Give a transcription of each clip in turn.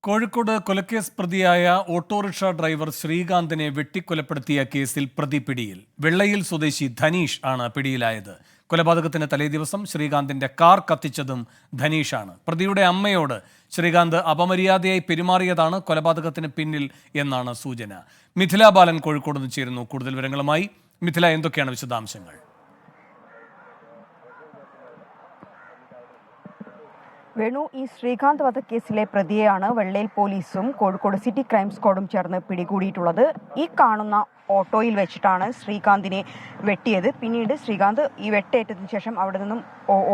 കോഴിക്കോട് കൊലക്കേസ് പ്രതിയായ autorickshaw driver ശ്രീകാന്തിനെ വെട്ടിക്കൊലപ്പെടുത്തിയ കേസിൽ പ്രതി പിടിയിൽ. വെള്ളയിൽ സ്വദേശി ധനീഷ് ആണ് പിടിയിലായത്. കൊലപാതകത്തിന് തലേദിവസം ശ്രീകാന്തിന്റെ കാർ കത്തിച്ചതും ധനീഷാണ്. പ്രതിയുടെ അമ്മയോട് ശ്രീകാന്ത് അപമര്യാദയായി പെരുമാറിയതാണ് കൊലപാതകത്തിന് പിന്നിൽ എന്നാണ് സൂചന. മിഥില ബാലൻ കോഴിക്കോട് നിന്ന് ചേരുന്നു കൂടുതൽ വിവരങ്ങളുമായി. മിഥില, എന്തൊക്കെയാണ് വിശദാംശങ്ങൾ? വേണു, ഈ ശ്രീകാന്ത് വധക്കേസിലെ പ്രതിയെയാണ് വെള്ളയിൽ പോലീസും കോഴിക്കോട് സിറ്റി ക്രൈം സ്ക്വാഡും ചേർന്ന് പിടികൂടിയിട്ടുള്ളത്. ഈ കാണുന്ന ഓട്ടോയിൽ വെച്ചിട്ടാണ് ശ്രീകാന്തിനെ വെട്ടിയത്. പിന്നീട് ശ്രീകാന്ത് ഈ വെട്ടേറ്റതിനു ശേഷം അവിടെ നിന്നും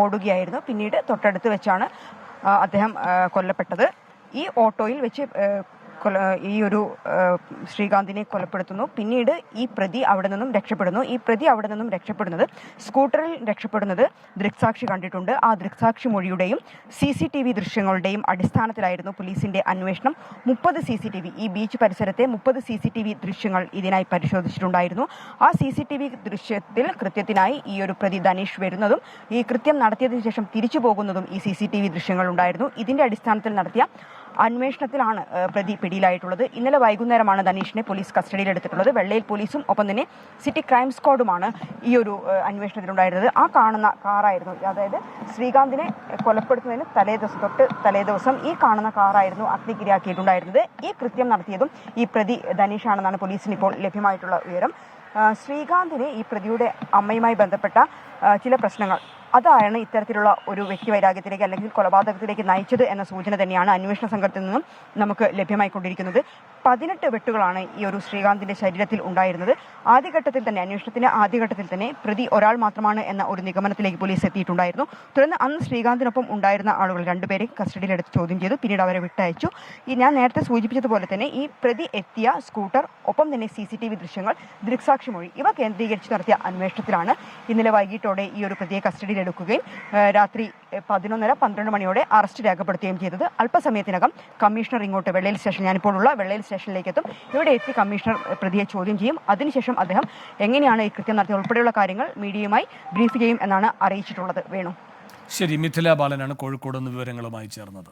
ഓടുകയായിരുന്നു. പിന്നീട് തൊട്ടടുത്ത് വെച്ചാണ് അദ്ദേഹം കൊല്ലപ്പെട്ടത്. ഈ ഓട്ടോയിൽ വെച്ച് ശ്രീകാന്തിനെ കൊലപ്പെടുത്തുന്നു. പിന്നീട് ഈ പ്രതി അവിടെ നിന്നും രക്ഷപ്പെടുന്നത് സ്കൂട്ടറിൽ രക്ഷപ്പെടുന്നത് ദൃക്സാക്ഷി കണ്ടിട്ടുണ്ട്. ആ ദൃക്സാക്ഷി മൊഴിയുടെയും CCTV ദൃശ്യങ്ങളുടെയും അടിസ്ഥാനത്തിലായിരുന്നു പോലീസിന്റെ അന്വേഷണം. 30 CCTV, ഈ ബീച്ച് പരിസരത്തെ 30 CCTV ദൃശ്യങ്ങൾ ഇതിനായി പരിശോധിച്ചിട്ടുണ്ടായിരുന്നു. ആ CCTV ദൃശ്യത്തിൽ കൃത്യത്തിനായി ഈ ഒരു പ്രതി ധനീഷ് വരുന്നതും ഈ കൃത്യം നടത്തിയതിനു ശേഷം തിരിച്ചു പോകുന്നതും ഈ CCTV ദൃശ്യങ്ങൾ ഉണ്ടായിരുന്നു. ഇതിന്റെ അടിസ്ഥാനത്തിൽ നടത്തിയ അന്വേഷണത്തിലാണ് പ്രതി പിടിയിലായിട്ടുള്ളത്. ഇന്നലെ വൈകുന്നേരമാണ് ധനീഷിനെ പോലീസ് കസ്റ്റഡിയിലെടുത്തിട്ടുള്ളത്. വെള്ളയിൽ പോലീസും ഒപ്പം തന്നെ സിറ്റി ക്രൈം സ്ക്വാഡുമാണ് ഈ ഒരു അന്വേഷണത്തിലുണ്ടായിരുന്നത്. ആ കാണുന്ന കാറായിരുന്നു, അതായത് ശ്രീകാന്തിനെ കൊലപ്പെടുത്തുന്നതിന് തലേദിവസം ഈ കാണുന്ന കാറായിരുന്നു അഗ്നിക്കിരയാക്കിയിട്ടുണ്ടായിരുന്നത്. ഈ കൃത്യം നടത്തിയതും ഈ പ്രതി ധനീഷാണെന്നാണ് പോലീസിന് ഇപ്പോൾ ലഭ്യമായിട്ടുള്ള വിവരം. ശ്രീകാന്തിന് ഈ പ്രതിയുടെ അമ്മയുമായി ബന്ധപ്പെട്ട ചില പ്രശ്നങ്ങൾ, അതാണ് ഇത്തരത്തിലുള്ള ഒരു വ്യക്തിവൈരാഗ്യത്തിലേക്ക് അല്ലെങ്കിൽ കൊലപാതകത്തിലേക്ക് നയിച്ചത് എന്ന സൂചന തന്നെയാണ് അന്വേഷണ സംഘത്തിൽ നിന്നും നമുക്ക് ലഭ്യമായിക്കൊണ്ടിരിക്കുന്നത്. 18 വെട്ടുകളാണ് ഈ ഒരു ശ്രീകാന്തിന്റെ ശരീരത്തിൽ ഉണ്ടായിരുന്നത്. അന്വേഷണത്തിന്റെ ആദ്യഘട്ടത്തിൽ തന്നെ പ്രതി ഒരാൾ മാത്രമാണ് എന്ന ഒരു നിഗമനത്തിലേക്ക് പോലീസ് എത്തിയിട്ടുണ്ടായിരുന്നു. തുടർന്ന് അന്ന് ശ്രീകാന്തിനൊപ്പം ഉണ്ടായിരുന്ന ആളുകൾ 2 പേരെ കസ്റ്റഡിയിലെടുത്ത് ചോദ്യം ചെയ്തു. പിന്നീട് അവരെ വിട്ടയച്ചു. ഞാൻ നേരത്തെ സൂചിപ്പിച്ചതുപോലെ തന്നെ ഈ പ്രതി എത്തിയ സ്കൂട്ടർ, ഒപ്പം തന്നെ CCTV ദൃശ്യങ്ങൾ, ദൃക്സാക്ഷി മൊഴി, ഇവ കേന്ദ്രീകരിച്ച് നടത്തിയ അന്വേഷണത്തിലാണ് ഇന്നലെ വൈകിട്ടോടെ ഈ ഒരു പ്രതിയെ കസ്റ്റഡിയിലെടുക്കുകയും രാത്രി 11:30-12 മണിയോടെ അറസ്റ്റ് രേഖപ്പെടുത്തുകയും ചെയ്തത്. അല്പസമയത്തിനകം കമ്മീഷണർ ഇങ്ങോട്ട് വെള്ളയിൽ സ്റ്റേഷൻ, ഞാനിപ്പോഴുള്ള വെള്ളയിൽ സ്റ്റേഷനിലേക്ക് എത്തും. ഇവിടെ എത്തി കമ്മീഷണർ പ്രതിയെ ചോദ്യം ചെയ്യും. അതിനുശേഷം അദ്ദേഹം എങ്ങനെയാണ് ഈ കൃത്യം നടത്തിയത് ഉൾപ്പെടെയുള്ള കാര്യങ്ങൾ മീഡിയയുമായി ബ്രീഫ് ചെയ്യും എന്നാണ് അറിയിച്ചിട്ടുള്ളത്. വേണു. ശരി, മിഥില ബാലനാണ് കോഴിക്കോട് നിന്ന് വിവരങ്ങളുമായി ചേർന്നത്.